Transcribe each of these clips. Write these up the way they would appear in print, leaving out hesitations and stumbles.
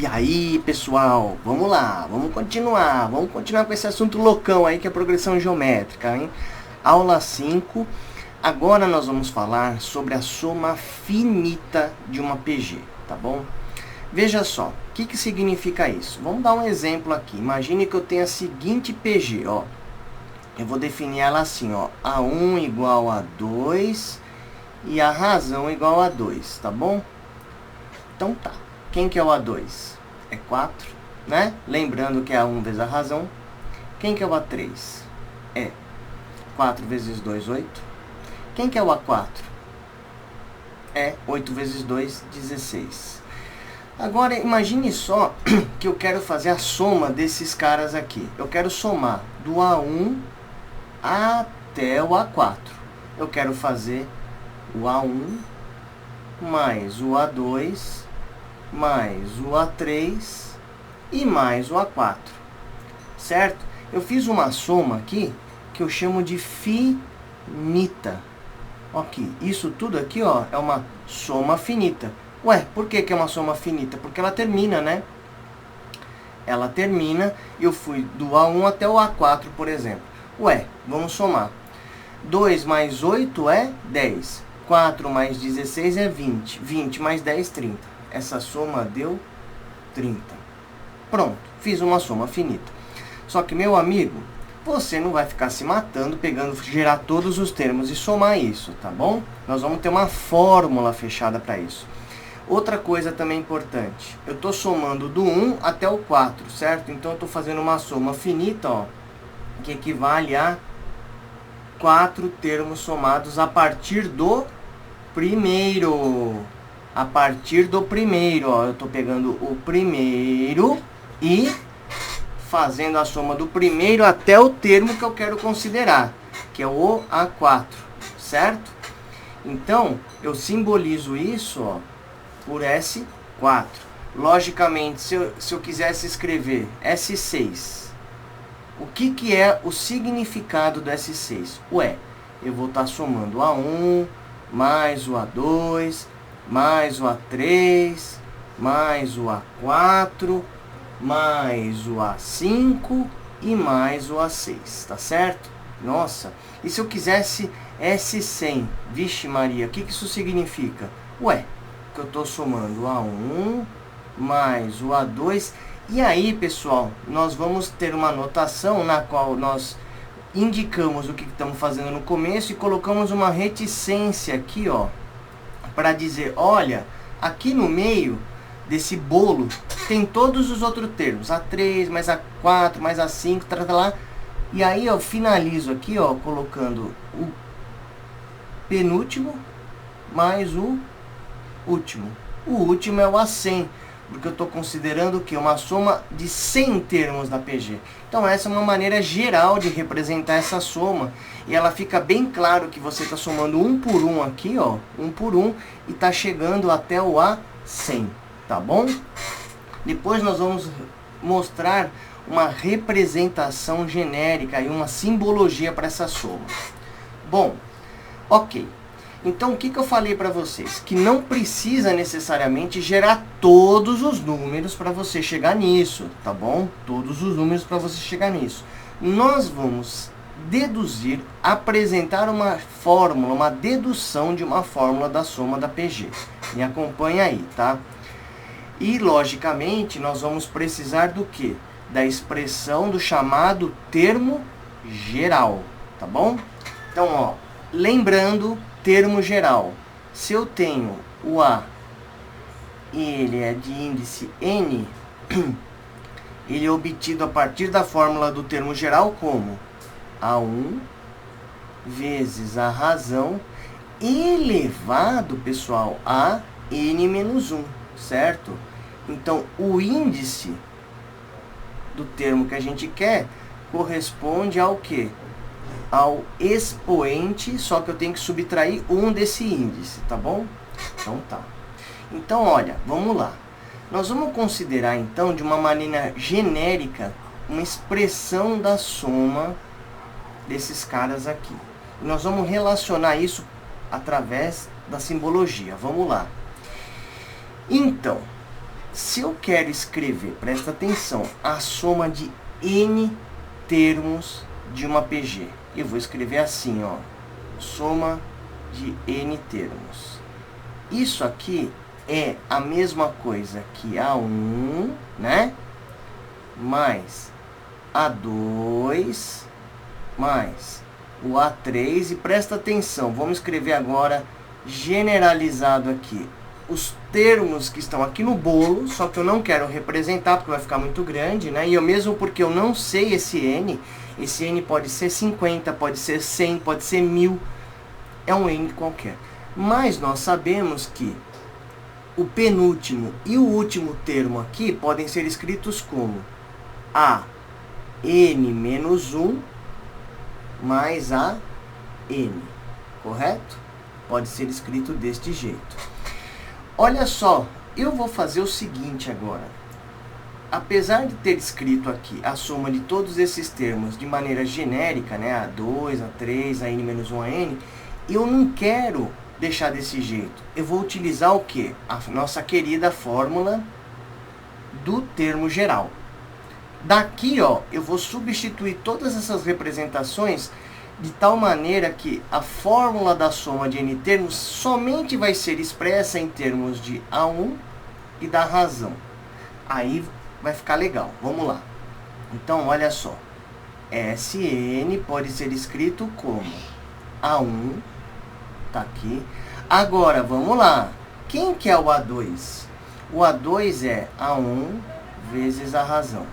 E aí, pessoal, vamos lá, vamos continuar com esse assunto loucão aí que é a progressão geométrica, hein? Aula 5, agora nós vamos falar sobre a soma finita de uma PG, tá bom? Veja só, o que significa isso? Vamos dar um exemplo aqui, imagine que eu tenho a seguinte PG, ó. Eu vou definir ela assim, ó, A1 igual a 2 e a razão igual a 2, tá bom? Então tá. Quem que é o A2? É 4, né? Lembrando que é A1 vezes a razão. Quem que é o A3? É 4 vezes 2, 8. Quem que é o A4? É 8 vezes 2, 16. Agora, imagine só que eu quero fazer a soma desses caras aqui. Eu quero somar do A1 até o A4. Eu quero fazer o A1 mais o A2 mais o A3 e mais o A4, certo? Eu fiz uma soma aqui que eu chamo de finita. Ok, isso tudo aqui, ó, é uma soma finita. Ué, por que é uma soma finita? Porque ela termina, né? Ela termina, eu fui do A1 até o A4, por exemplo. Ué, vamos somar. 2 mais 8 é 10. 4 mais 16 é 20. 20 mais 10, 30. Essa soma deu 30. Pronto, fiz uma soma finita. Só que, meu amigo, você não vai ficar se matando, gerar todos os termos e somar isso, tá bom? Nós vamos ter uma fórmula fechada para isso. Outra coisa também importante, eu estou somando do 1 até o 4, certo? Então, eu estou fazendo uma soma finita, ó, que equivale a 4 termos somados a partir do primeiro. A partir do primeiro, ó, eu estou pegando o primeiro e fazendo a soma do primeiro até o termo que eu quero considerar, que é o A4, certo? Então, eu simbolizo isso, ó, por S4. Logicamente, se eu quisesse escrever S6, o que é o significado do S6? Ué, eu vou estar somando o A1 mais o A2 mais o A3, mais o A4, mais o A5 e mais o A6, tá certo? Nossa, e se eu quisesse S100? Vixe Maria, o que isso significa? Ué, que eu estou somando o A1 mais o A2, e aí, pessoal, nós vamos ter uma notação na qual nós indicamos o que estamos fazendo no começo e colocamos uma reticência aqui, ó, para dizer, olha, aqui no meio desse bolo tem todos os outros termos, A3, mais A4, mais A5, lá. E aí eu finalizo aqui, ó, colocando o penúltimo mais o último. O último é o A100, porque eu estou considerando o quê? Uma soma de 100 termos da PG. Então essa é uma maneira geral de representar essa soma. E ela fica bem claro que você está somando um por um aqui, ó, um por um, e está chegando até o A100, tá bom? Depois nós vamos mostrar uma representação genérica e uma simbologia para essa soma. Bom, ok. Então, o que eu falei para vocês? Que não precisa necessariamente gerar todos os números para você chegar nisso, tá bom? Todos os números para você chegar nisso. Nós vamos deduzir, apresentar uma fórmula, uma dedução de uma fórmula da soma da PG. Me acompanha aí, tá? E, logicamente, nós vamos precisar do quê? Da expressão do chamado termo geral, tá bom? Então, ó, lembrando, termo geral, se eu tenho o A e ele é de índice N, ele é obtido a partir da fórmula do termo geral como A1 vezes a razão elevado, pessoal, a N menos 1, certo? Então, o índice do termo que a gente quer corresponde ao quê? Ao expoente, só que eu tenho que subtrair um desse índice, tá bom? Então tá. Então, olha, vamos lá. Nós vamos considerar, então, de uma maneira genérica, uma expressão da soma desses caras aqui. E nós vamos relacionar isso através da simbologia. Vamos lá. Então, Se eu quero escrever, presta atenção, a soma de n termos de uma PG, eu vou escrever assim, ó, soma de n termos. Isso aqui é a mesma coisa que A1, né? Mais A2, mais o A3. E presta atenção, vamos escrever agora generalizado aqui os termos que estão aqui no bolo, só que eu não quero representar porque vai ficar muito grande, né? E eu mesmo porque eu não sei esse n pode ser 50, pode ser 100, pode ser 1000, é um n qualquer. Mas nós sabemos que o penúltimo e o último termo aqui podem ser escritos como a n menos 1 mais a n, correto? Pode ser escrito deste jeito. Olha só, eu vou fazer o seguinte agora. Apesar de ter escrito aqui a soma de todos esses termos de maneira genérica, né, A2, A3, a n menos 1, a n, eu não quero deixar desse jeito. Eu vou utilizar o quê? A nossa querida fórmula do termo geral. Daqui, ó, eu vou substituir todas essas representações de tal maneira que a fórmula da soma de n termos somente vai ser expressa em termos de A1 e da razão. Aí vai ficar legal. Vamos lá. Então, olha só. Sn pode ser escrito como A1, tá aqui. Agora, vamos lá. Quem que é o A2? O A2 é A1 vezes a razão.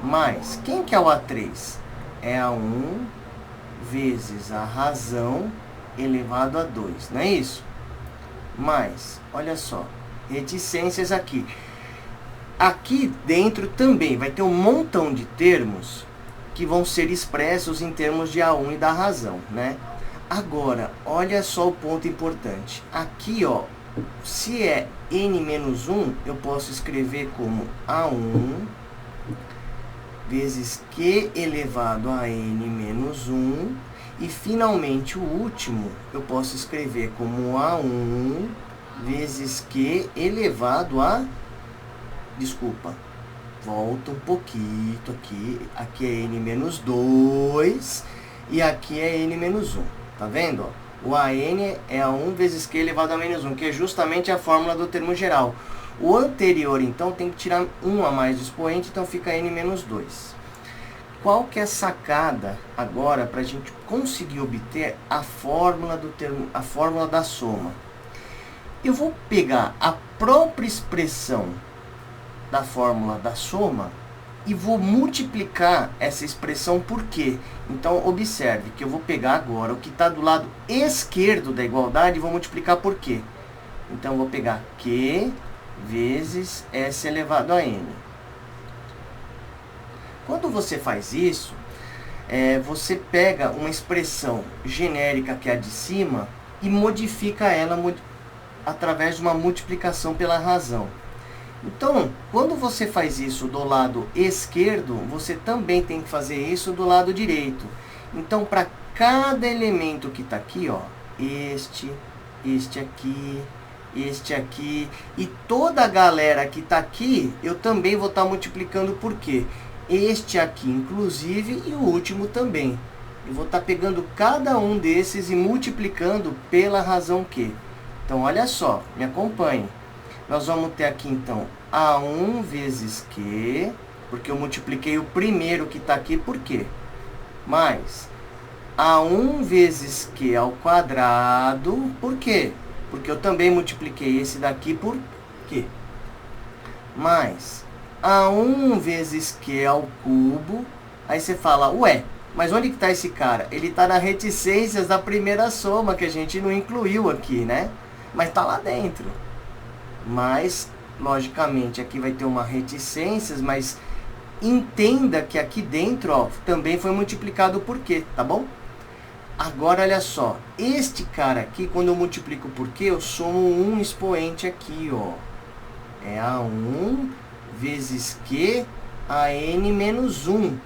Mais, quem que é o A3? É A1 vezes a razão elevado a 2, não é isso? Mas, olha só, reticências aqui. Aqui dentro também vai ter um montão de termos que vão ser expressos em termos de A1 e da razão, né? Agora, olha só o ponto importante. Aqui, ó, se é n menos 1, eu posso escrever como A1 vezes Q elevado a n menos 1. E, finalmente, o último eu posso escrever como A1 vezes Q elevado a... Desculpa, volta um pouquinho aqui. Aqui é n menos 2 e aqui é n menos 1. Tá vendo? Ó? O AN é A1 vezes Q elevado a menos 1, que é justamente a fórmula do termo geral. O anterior, então, tem que tirar 1 a mais do expoente, então fica n menos 2. Qual que é a sacada agora para a gente conseguir obter a fórmula do termo, a fórmula da soma? Eu vou pegar a própria expressão da fórmula da soma e vou multiplicar essa expressão por quê? Então, observe que eu vou pegar agora o que está do lado esquerdo da igualdade e vou multiplicar por quê? Então, eu vou pegar Q vezes S elevado a N. Quando você faz isso, você pega uma expressão genérica que é a de cima e modifica ela através de uma multiplicação pela razão. Então, quando você faz isso do lado esquerdo, você também tem que fazer isso do lado direito. Então, para cada elemento que está aqui, ó, este aqui, este aqui, e toda a galera que está aqui, eu também vou estar multiplicando por quê? Este aqui, inclusive, e o último também. Eu vou estar pegando cada um desses e multiplicando pela razão Q. Então, olha só, me acompanhe. Nós vamos ter aqui, então, A1 vezes Q, porque eu multipliquei o primeiro que está aqui, por quê? Mais A1 vezes Q ao quadrado, por quê? Porque eu também multipliquei esse daqui por quê? Mais A1 vezes Q ao cubo. Aí você fala, ué, mas onde que está esse cara? Ele está nas reticências da primeira soma, que a gente não incluiu aqui, né? Mas está lá dentro. Mas, logicamente, aqui vai ter uma reticências, mas entenda que aqui dentro, ó, também foi multiplicado por quê, tá bom? Agora, olha só, este cara aqui, quando eu multiplico por quê, eu somo um expoente aqui, ó. É A1 vezes Q a N menos 1.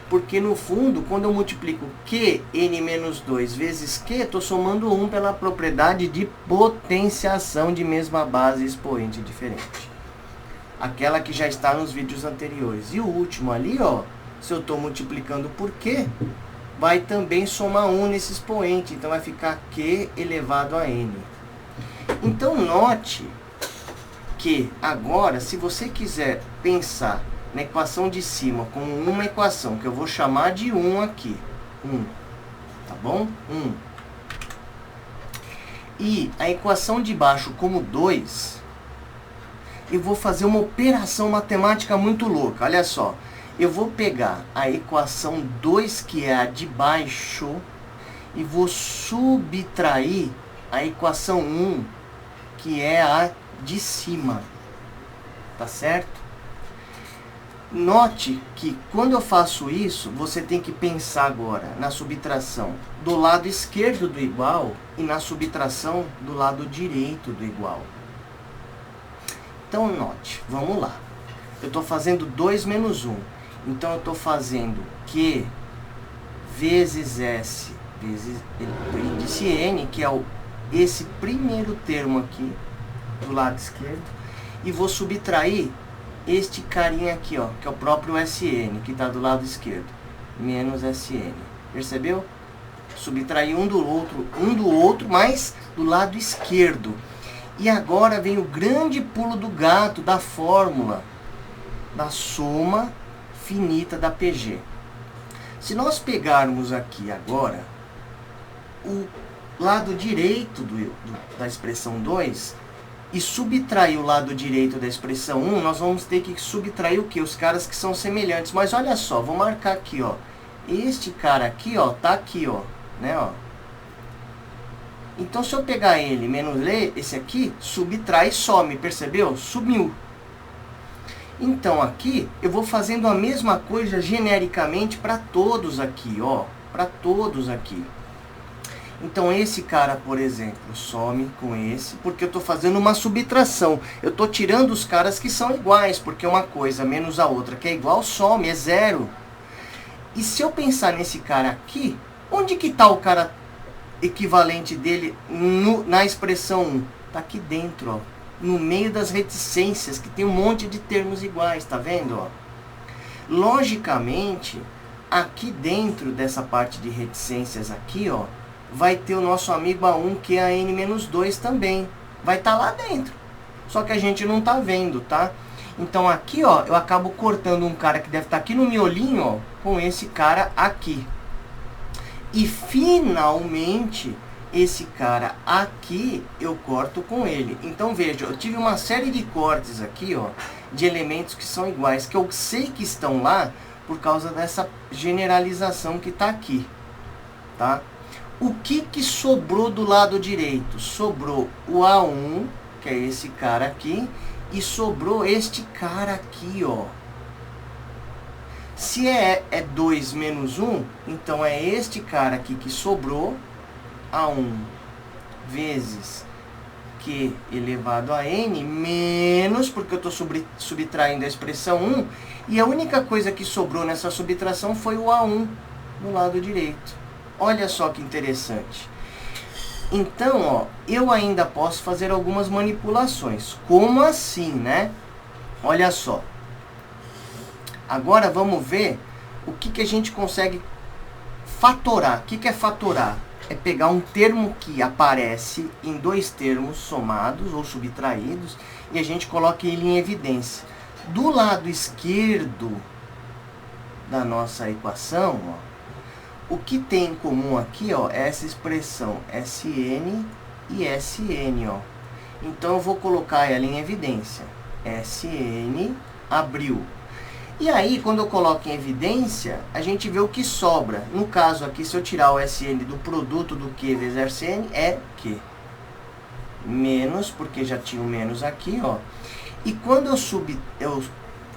Porque, no fundo, quando eu multiplico Q, N menos 2 vezes Q, estou somando 1 pela propriedade de potenciação de mesma base expoente diferente. aquela que já está nos vídeos anteriores. E o último ali, ó, se eu estou multiplicando por Q, vai também somar 1 nesse expoente. Então, vai ficar Q elevado a N. Então, note que agora, se você quiser pensar na equação de cima como uma equação, que eu vou chamar de 1 aqui. 1. Tá bom? 1. E a equação de baixo como 2, eu vou fazer uma operação matemática muito louca. Olha só. Eu vou pegar a equação 2, que é a de baixo, e vou subtrair a equação 1, que é a de cima. Tá certo? Note que quando eu faço isso, você tem que pensar agora na subtração do lado esquerdo do igual e na subtração do lado direito do igual. Então, note, vamos lá. Eu estou fazendo 2 menos 1. Então, eu estou fazendo Q vezes S vezes índice N, que é esse primeiro termo aqui, do lado esquerdo. E vou subtrair este carinha aqui, ó, que é o próprio SN, que está do lado esquerdo. Menos SN. Percebeu? Subtrair um do outro, mas do lado esquerdo. E agora vem o grande pulo do gato da fórmula da soma finita da PG. Se nós pegarmos aqui agora o lado direito da expressão 2 e subtrair o lado direito da expressão 1, nós vamos ter que subtrair o quê? Os caras que são semelhantes. Mas olha só, vou marcar aqui, ó. Este cara aqui, ó, tá aqui, ó, né, ó. Então, se eu pegar ele menos esse aqui, subtrai e some, percebeu? Sumiu. Então, aqui, eu vou fazendo a mesma coisa genericamente para todos aqui, ó. Para todos aqui. Então, esse cara, por exemplo, some com esse, porque eu estou fazendo uma subtração. Eu estou tirando os caras que são iguais, porque uma coisa menos a outra que é igual, some, é zero. E se eu pensar nesse cara aqui, onde que está o cara equivalente dele na expressão 1? Está aqui dentro, ó, no meio das reticências, que tem um monte de termos iguais, tá vendo? Ó? Logicamente, aqui dentro dessa parte de reticências aqui, ó, vai ter o nosso amigo A1, que é a N-2 também. Vai estar lá dentro. Só que a gente não está vendo, tá? Então aqui, ó, eu acabo cortando um cara que deve estar aqui no miolinho, ó, com esse cara aqui. E finalmente, esse cara aqui, eu corto com ele. Então veja, eu tive uma série de cortes aqui, ó, de elementos que são iguais, que eu sei que estão lá por causa dessa generalização que está aqui, tá? O que sobrou do lado direito? Sobrou o A1, que é esse cara aqui, e sobrou este cara aqui, ó. Se é 2 menos 1, então é este cara aqui que sobrou, A1 vezes Q elevado a N, menos, porque eu estou subtraindo a expressão 1, e a única coisa que sobrou nessa subtração foi o A1 no lado direito. Olha só que interessante. Então, ó, eu ainda posso fazer algumas manipulações. Como assim, né? Olha só. Agora vamos ver o que a gente consegue fatorar. O que é fatorar? É pegar um termo que aparece em dois termos somados ou subtraídos e a gente coloca ele em evidência. Do lado esquerdo da nossa equação, ó, o que tem em comum aqui, ó, é essa expressão SN e SN, ó. Então eu vou colocar ela em evidência. SN abriu. E aí, quando eu coloco em evidência, a gente vê o que sobra. No caso aqui, se eu tirar o SN do produto do Q vezes SN, é Q. Menos, porque já tinha o menos aqui, ó. E quando eu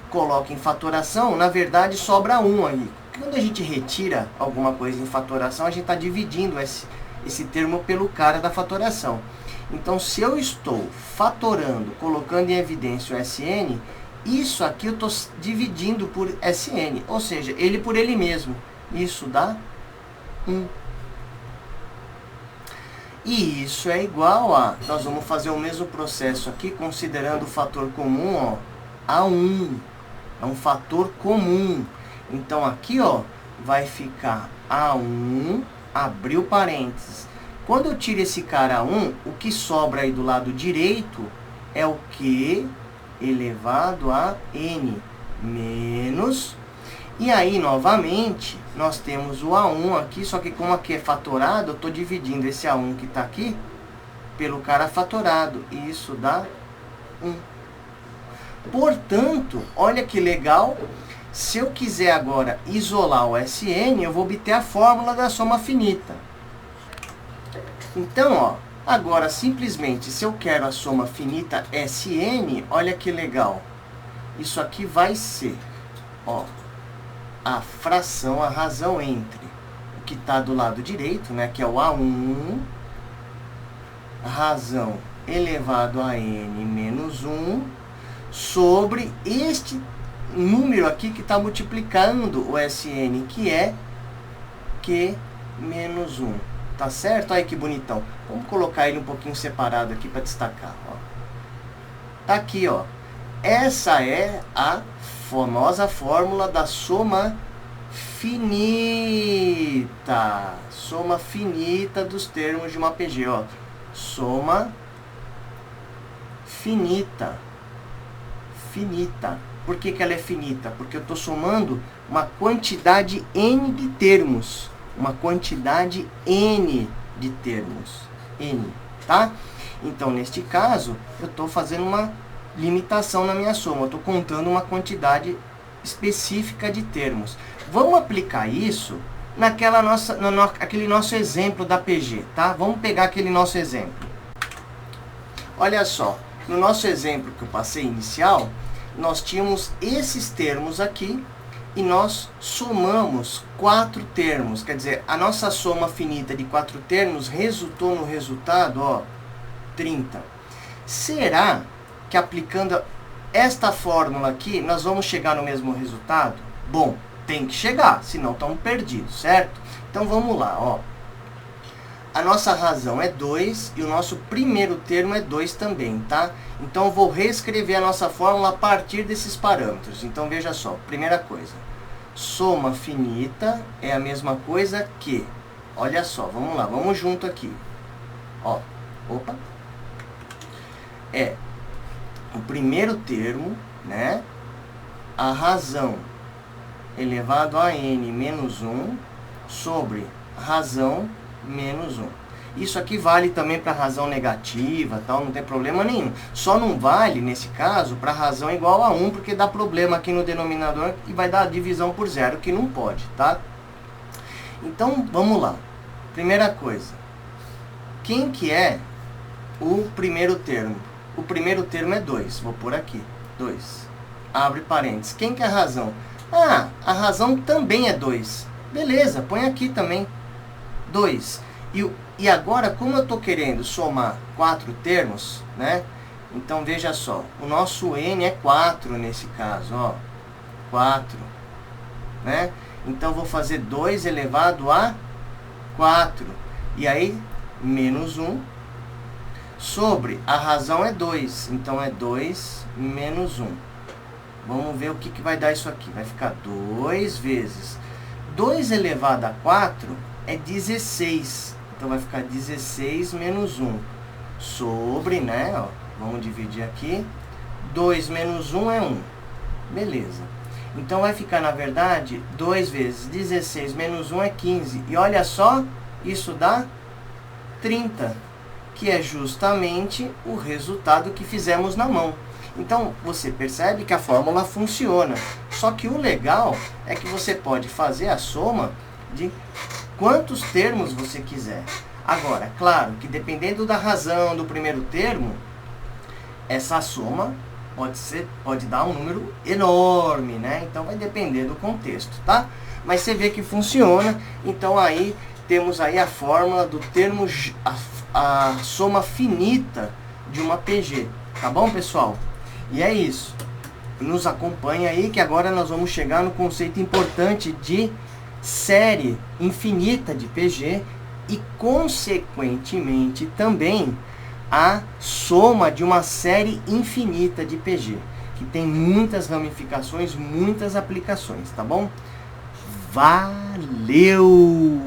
coloco em fatoração, na verdade sobra 1 aí. Quando a gente retira alguma coisa em fatoração, a gente está dividindo esse termo pelo cara da fatoração. Então, se eu estou fatorando, colocando em evidência o SN, isso aqui eu estou dividindo por SN, ou seja, ele por ele mesmo. Isso dá 1. E isso é igual a... Nós vamos fazer o mesmo processo aqui, considerando o fator comum, ó. A1. É um fator comum. Então, aqui, ó, vai ficar A1, abriu parênteses. Quando eu tiro esse cara 1, o que sobra aí do lado direito é o Q elevado a N menos... E aí, novamente, nós temos o A1 aqui, só que como aqui é fatorado, eu estou dividindo esse A1 que está aqui pelo cara fatorado. E isso dá 1. Portanto, olha que legal. Se eu quiser agora isolar o Sn, eu vou obter a fórmula da soma finita. Então, ó, agora simplesmente, se eu quero a soma finita Sn, olha que legal. Isso aqui vai ser, ó, a fração, a razão entre o que está do lado direito, né, que é o A1, razão elevado a N menos 1, sobre este número aqui que está multiplicando o Sn, que é Q menos 1. Tá certo? Olha que bonitão. Vamos colocar ele um pouquinho separado aqui para destacar. Ó. Tá aqui, ó. Essa é a famosa fórmula da soma finita. Soma finita dos termos de uma PG. Ó. Soma finita. Finita. Por que que ela é finita? Porque eu estou somando uma quantidade N de termos. Uma quantidade N de termos. N, tá? Então, neste caso, eu estou fazendo uma limitação na minha soma. Eu estou contando uma quantidade específica de termos. Vamos aplicar isso aquele nosso exemplo da PG, tá? Vamos pegar aquele nosso exemplo. Olha só, no nosso exemplo que eu passei inicial, nós tínhamos esses termos aqui e nós somamos 4 termos. Quer dizer, a nossa soma finita de 4 termos resultou no resultado, ó, 30. Será que aplicando esta fórmula aqui, nós vamos chegar no mesmo resultado? Bom, tem que chegar, senão estamos perdidos, certo? Então vamos lá, ó. A nossa razão é 2 e o nosso primeiro termo é 2 também, tá? Então eu vou reescrever a nossa fórmula a partir desses parâmetros. Então veja só, primeira coisa, soma finita é a mesma coisa que, olha só, vamos lá, vamos junto aqui. Ó, opa. É o primeiro termo, né? A razão elevado a n menos 1 sobre razão menos 1. Isso aqui vale também para razão negativa, tal, não tem problema nenhum. Só não vale, nesse caso, para razão igual a 1, porque dá problema aqui no denominador e vai dar divisão por zero, que não pode, tá? Então, vamos lá. Primeira coisa. Quem que é o primeiro termo? O primeiro termo é 2. Vou pôr aqui. 2. Abre parênteses. Quem que é a razão? Ah, a razão também é 2. Beleza, põe aqui também. 2. E agora, como eu estou querendo somar 4 termos, né? Então, veja só. O nosso n é 4 nesse caso, ó. 4. Né? Então, vou fazer 2 elevado a 4. E aí, menos 1. Sobre a razão é 2. Então, é 2 menos 1. Vamos ver o que vai dar isso aqui. Vai ficar 2 vezes 2 elevado a 4 é 16. Então, vai ficar 16 menos 1. Sobre, né? Ó, vamos dividir aqui. 2 menos 1 é 1. Beleza. Então, vai ficar, na verdade, 2 vezes 16 menos 1 é 15. E olha só, isso dá 30. Que é justamente o resultado que fizemos na mão. Então, você percebe que a fórmula funciona. Só que o legal é que você pode fazer a soma de quantos termos você quiser. Agora, claro que dependendo da razão do primeiro termo, essa soma pode dar um número enorme, né? Então, vai depender do contexto, tá? Mas você vê que funciona. Então, aí temos aí a fórmula do termo, a soma finita de uma PG. Tá bom, pessoal? E é isso. Nos acompanha aí que agora nós vamos chegar no conceito importante de série infinita de PG e, consequentemente, também a soma de uma série infinita de PG. que tem muitas ramificações, muitas aplicações, tá bom? Valeu!